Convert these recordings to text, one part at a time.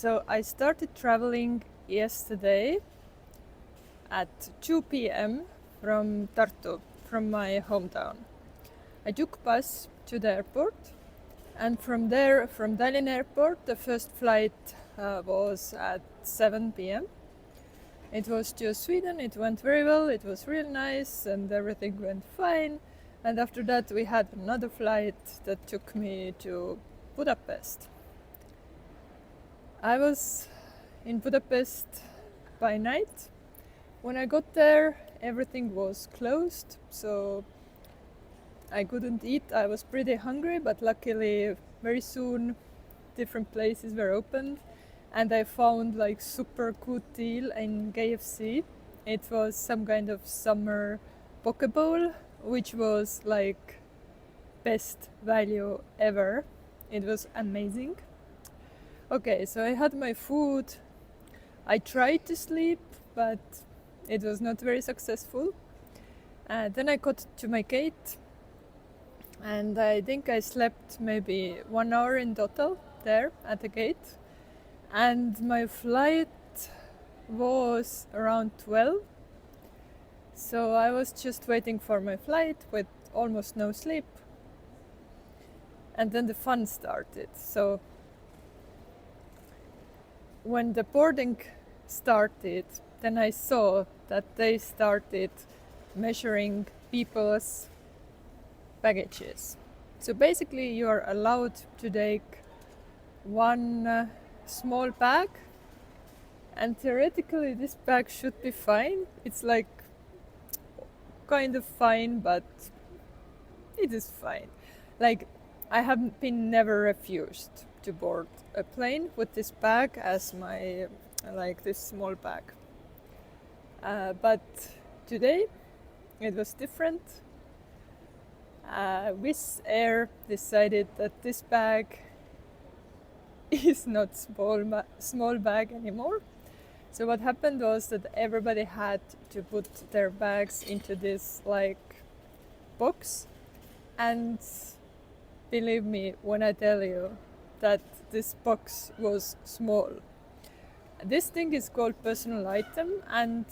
So I started traveling yesterday at 2 p.m. from Tartu, from my hometown. I took bus to the airport, and from there, from Tallinn airport, the first flight was at 7 p.m. It was to Sweden. It went very well. It was real nice, and everything went fine. And after that, we had another flight that took me to Budapest. I was in Budapest by night. When I got there, everything was closed, so I couldn't eat. I was pretty hungry, but luckily very soon different places were opened, and I found like super good deal in KFC. It was some kind of summer poke bowl, which was like best value ever. It was amazing. Okay, so I had my food. I tried to sleep, but it was not very successful. Then I got to my gate, and I think I slept maybe 1 hour in total there at the gate. And my flight was around 12. So I was just waiting for my flight with almost no sleep. And then the fun started. So when the boarding started, then I saw that they started measuring people's baggages. So basically you are allowed to take one small bag, and theoretically this bag should be fine. It's like kind of fine, but it is fine. Like I have been never refused to board a plane with this bag as my like this small bag. But today it was different. Wizz Air decided that this bag is not small bag anymore. So what happened was that everybody had to put their bags into this like box, and believe me when I tell you that this box was small. This thing is called personal item, and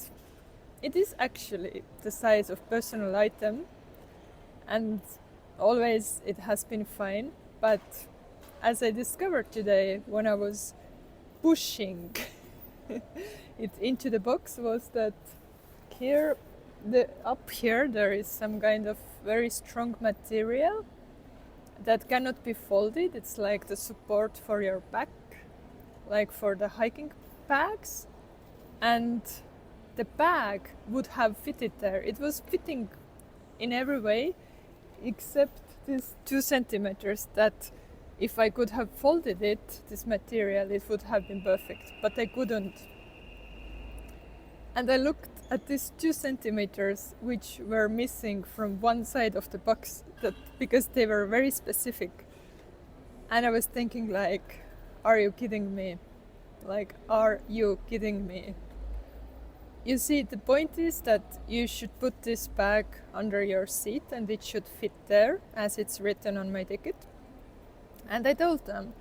it is actually the size of personal item, and always it has been fine. But as I discovered today when I was pushing it into the box, was that here, up here there is some kind of very strong material that cannot be folded. It's like the support for your back, like for the hiking bags, and the bag would have fitted there. It was fitting in every way except this 2 centimeters that if I could have folded it, this material, it would have been perfect, but I couldn't. And I looked at these 2 centimeters which were missing from one side of the box, that because they were very specific. And I was thinking like, are you kidding me? Like, are you kidding me? You see, the point is that you should put this bag under your seat and it should fit there as it's written on my ticket. And I told them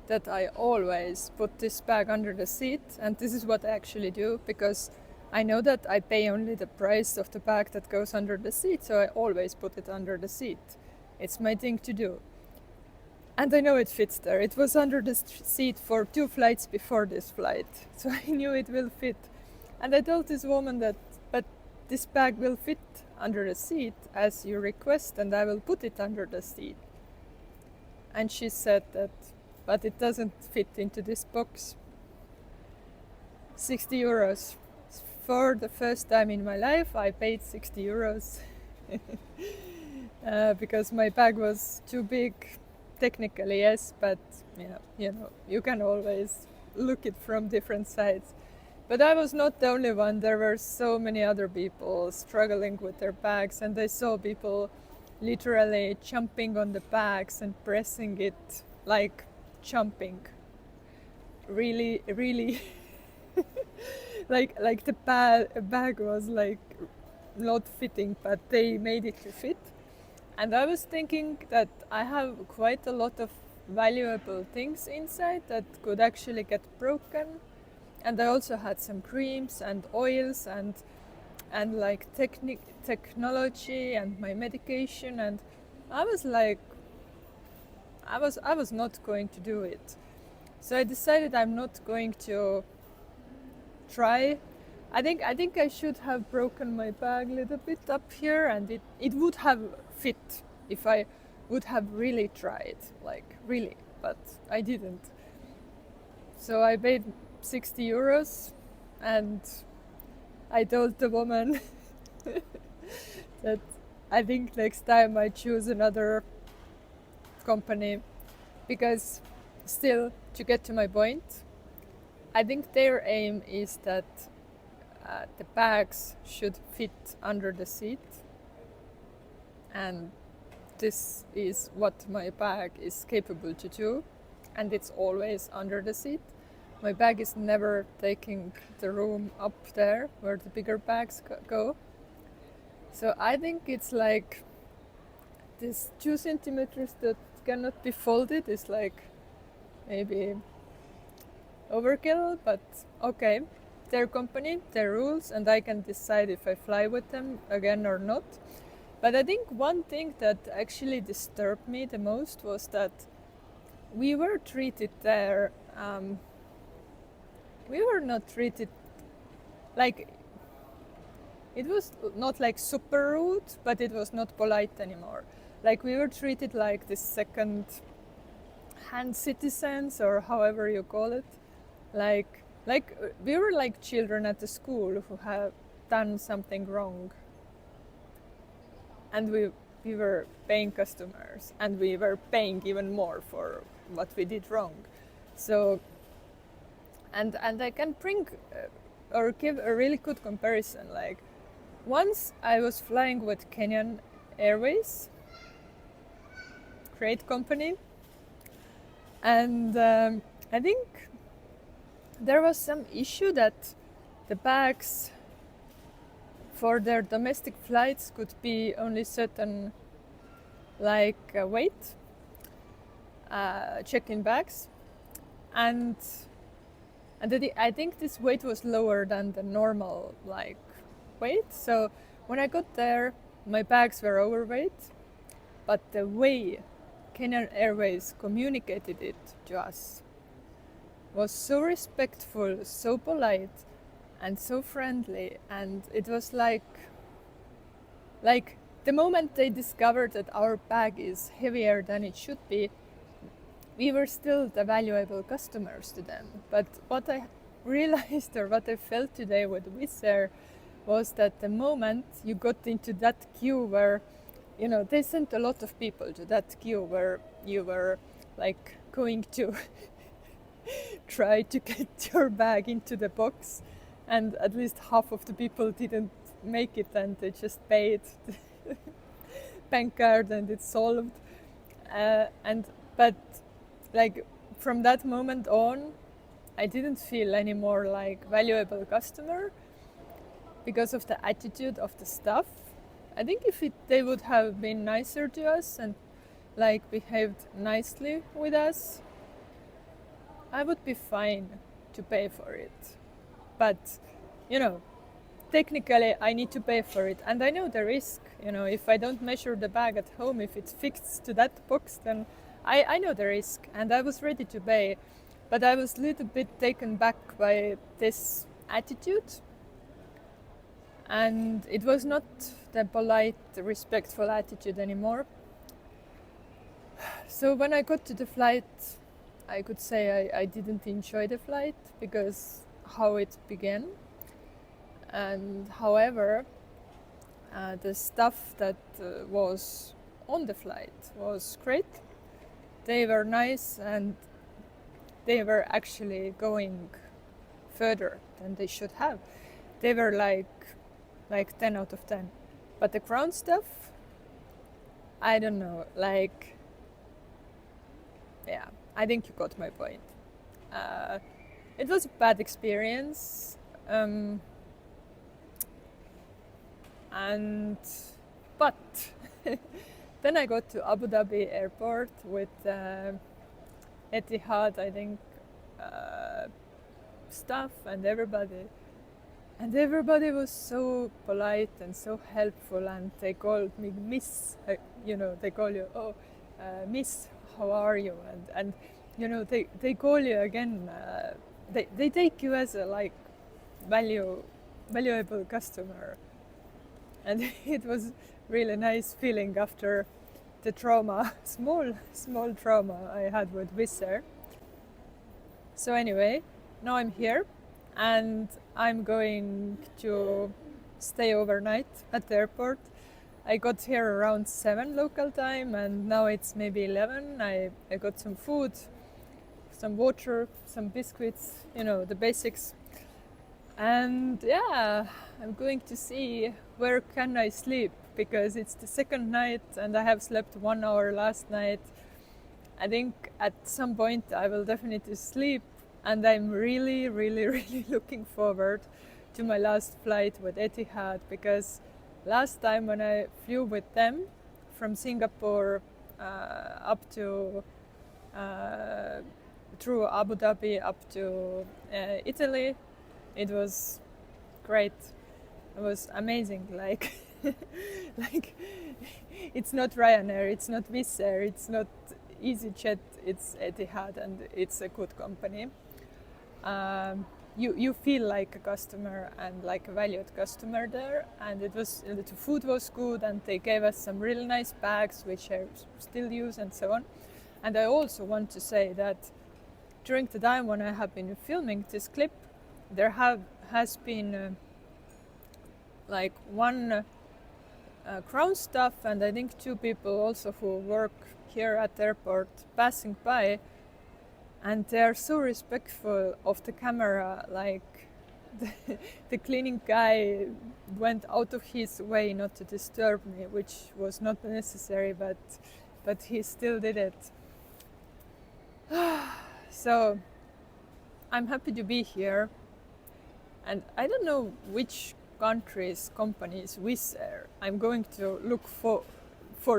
that I always put this bag under the seat, and this is what I actually do, because I know that I pay only the price of the bag that goes under the seat, so I always put it under the seat. It's my thing to do. And I know it fits there. It was under the seat for 2 flights before this flight, so I knew it will fit. And I told this woman that, but this bag will fit under the seat as you request, and I will put it under the seat. And she said that, but it doesn't fit into this box. 60 euros. For the first time in my life, I paid 60 euros because my bag was too big. Technically, yes, but yeah, you know, you can always look it from different sides. But I was not the only one. There were so many other people struggling with their bags, and I saw people literally jumping on the bags and pressing it, like jumping. Really, really, like the bag was like not fitting, but they made it to fit. And I was thinking that I have quite a lot of valuable things inside that could actually get broken. And I also had some creams and oils and like technology and my medication, and I was like, I was not going to do it. So I decided I'm not going to try. I think I should have broken my bag a little bit up here, and it would have fit if I would have really tried, like really, but I didn't. So I paid 60 euros, and I told the woman that I think next time I choose another company, because still, to get to my point, I think their aim is that the bags should fit under the seat, and this is what my bag is capable to do, and it's always under the seat. My bag is never taking the room up there where the bigger bags go. So I think it's like this 2 centimeters that cannot be folded is like maybe overkill, but okay. Their company, their rules, and I can decide if I fly with them again or not. But I think one thing that actually disturbed me the most was that we were treated there, we were not treated like, it was not like super rude, but it was not polite anymore. Like we were treated like the second hand citizens, or however you call it. Like we were like children at the school who have done something wrong, and we were paying customers, and we were paying even more for what we did wrong. So and I can bring or give a really good comparison. Like once I was flying with Kenyan Airways, great company, and I think there was some issue that the bags for their domestic flights could be only certain like weight, check-in bags, and I think this weight was lower than the normal like weight. So when I got there, my bags were overweight, but the way Kenyan Airways communicated it to us was so respectful, so polite, and so friendly. And it was like the moment they discovered that our bag is heavier than it should be, we were still the valuable customers to them. But what I realized, or what I felt today with Wizz Air, was that the moment you got into that queue where, you know, they sent a lot of people to that queue where you were like going to try to get your bag into the box, and at least half of the people didn't make it, and they just paid the bank card and it's solved. But like from that moment on, I didn't feel any more like valuable customer because of the attitude of the staff. I think if they would have been nicer to us and like behaved nicely with us, I would be fine to pay for it. But, you know, technically I need to pay for it, and I know the risk. You know, if I don't measure the bag at home, if it's fixed to that box, then I know the risk, and I was ready to pay. But I was a little bit taken back by this attitude, and it was not the polite, respectful attitude anymore. So when I got to the flight, I could say I didn't enjoy the flight because how it began. And however, the stuff that was on the flight was great. They were nice, and they were actually going further than they should have. They were like 10 out of 10. But the ground stuff, I don't know, like, yeah, I think you got my point. It was a bad experience, but then I got to Abu Dhabi airport with Etihad, I think, staff and everybody was so polite and so helpful, and they called me Miss. They call you, Miss, how are you? And they call you again. They take you as a like valuable customer, and it was really nice feeling after the trauma, small trauma I had with Wizz Air. So anyway, now I'm here, and I'm going to stay overnight at the airport. I got here around 7 local time, and now it's maybe 11. I got some food, some water, some biscuits, the basics. And yeah, I'm going to see where can I sleep, because it's the second night and I have slept 1 hour last night. I think at some point I will definitely sleep, and I'm really, really, really looking forward to my last flight with Etihad, because last time when I flew with them from Singapore up to through Abu Dhabi up to Italy, it was great. It was amazing. Like it's not Ryanair, it's not Wizz Air, it's not EasyJet, it's Etihad, and it's a good company. You feel like a customer and like a valued customer there, and the food was good, and they gave us some really nice bags which I still use and so on. And I also want to say that during the time when I have been filming this clip, there has been like one ground staff and I think 2 people also who work here at the airport passing by, and they are so respectful of the camera. Like the cleaning guy went out of his way not to disturb me, which was not necessary, but he still did it. So I'm happy to be here, and I don't know which country's company is Wizz Air. I'm going to look for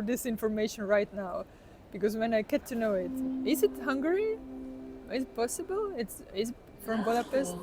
this information right now, because when I get to know it, is it Hungary? Is it possible? Is it from Budapest?